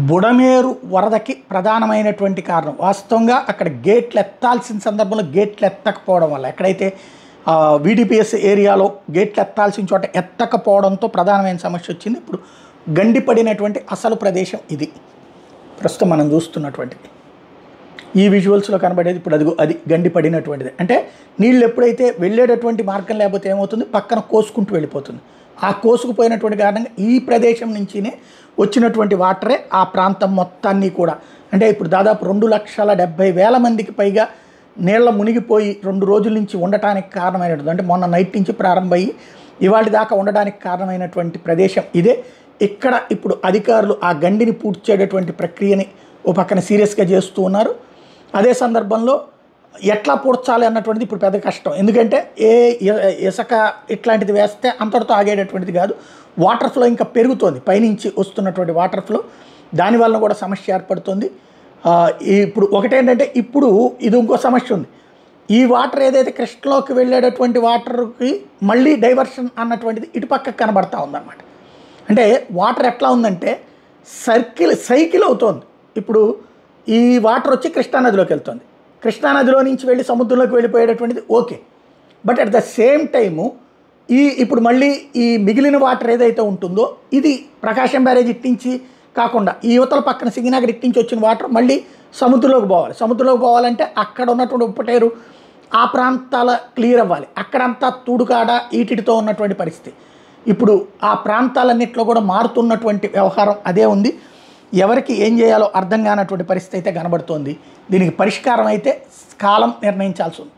బుడమేరు వరదకి ప్రధానమైనటువంటి కారణం వాస్తవంగా అక్కడ గేట్లు ఎత్తాల్సిన సందర్భంలో గేట్లు ఎత్తకపోవడం వల్ల ఎక్కడైతే వీడిపిఎస్ ఏరియాలో గేట్లు ఎత్తాల్సిన చోట ఎత్తకపోవడంతో ప్రధానమైన సమస్య వచ్చింది. ఇప్పుడు గండిపడినటువంటి అసలు ప్రదేశం ఇది ప్రస్తుతం మనం చూస్తున్నటువంటిది. ఈ విజువల్స్లో కనబడేది ఇప్పుడు అది గండిపడినటువంటిది. అంటే నీళ్ళు ఎప్పుడైతే వెళ్ళేటటువంటి మార్గం లేకపోతే ఏమవుతుంది, పక్కన కోసుకుంటూ వెళ్ళిపోతుంది. ఆ కోసుకుపోయినటువంటి కారణంగా ఈ ప్రదేశం నుంచినే వచ్చినటువంటి వాటరే ఆ ప్రాంతం మొత్తాన్ని కూడా, అంటే ఇప్పుడు దాదాపు 2,70,000 మందికి పైగా నీళ్ళ మునిగిపోయి 2 రోజుల నుంచి ఉండటానికి కారణమైనటువంటి, అంటే మొన్న నైట్ నుంచి ప్రారంభమయ్యి ఇవాళ దాకా ఉండడానికి కారణమైనటువంటి ప్రదేశం ఇదే. ఇక్కడ ఇప్పుడు అధికారులు ఆ గండిని పూడ్చేటటువంటి ప్రక్రియని ఓ పక్కన సీరియస్గా చేస్తూ ఉన్నారు. అదే సందర్భంలో ఎట్లా పూడ్చాలి అన్నటువంటిది ఇప్పుడు పెద్ద కష్టం. ఎందుకంటే ఇసుక ఇట్లాంటిది వేస్తే అంతటితో ఆగేటటువంటిది కాదు. వాటర్ ఫ్లో ఇంకా పెరుగుతోంది, పైనుంచి వస్తున్నటువంటి వాటర్ ఫ్లో, దానివల్ల కూడా సమస్య ఏర్పడుతుంది. ఇప్పుడు ఒకటేంటంటే ఇప్పుడు ఇది ఇంకో సమస్య ఉంది. ఈ వాటర్ ఏదైతే కృష్ణలోకి వెళ్ళేటటువంటి వాటర్కి మళ్ళీ డైవర్షన్ అన్నటువంటిది ఇటు పక్కకు కనబడతా ఉందన్నమాట. అంటే వాటర్ ఎట్లా ఉందంటే సైకిల్ అవుతోంది. ఇప్పుడు ఈ వాటర్ వచ్చి కృష్ణానదిలోకి వెళ్తుంది, కృష్ణానదిలో నుంచి వెళ్ళి సముద్రంలోకి వెళ్ళిపోయేటటువంటిది okay. But at the same time ఇప్పుడు మళ్ళీ ఈ మిగిలిన వాటర్ ఏదైతే ఉంటుందో ఇది ప్రకాశం బ్యారేజ్ ఇట్టించి కాకుండా ఈ యువతల పక్కన సింగనగర్ ఇట్టించి వచ్చిన వాటర్ మళ్ళీ సముద్రంలోకి పోవాలి. సముద్రంలోకి పోవాలంటే అక్కడ ఉన్నటువంటి ఉప్పటేరు ఆ ప్రాంతాల క్లియర్ అవ్వాలి. అక్కడంతా తూడుకాడ ఈటితో ఉన్నటువంటి పరిస్థితి. ఇప్పుడు ఆ ప్రాంతాలన్నింటిలో కూడా మారుతున్నటువంటి వ్యవహారం అదే ఉంది. ఎవరికి ఏం చేయాలో అర్థం కానటువంటి పరిస్థితి అయితే కనబడుతోంది. దీనికి పరిష్కారం అయితే కాలం నిర్ణయించాల్సి ఉంది.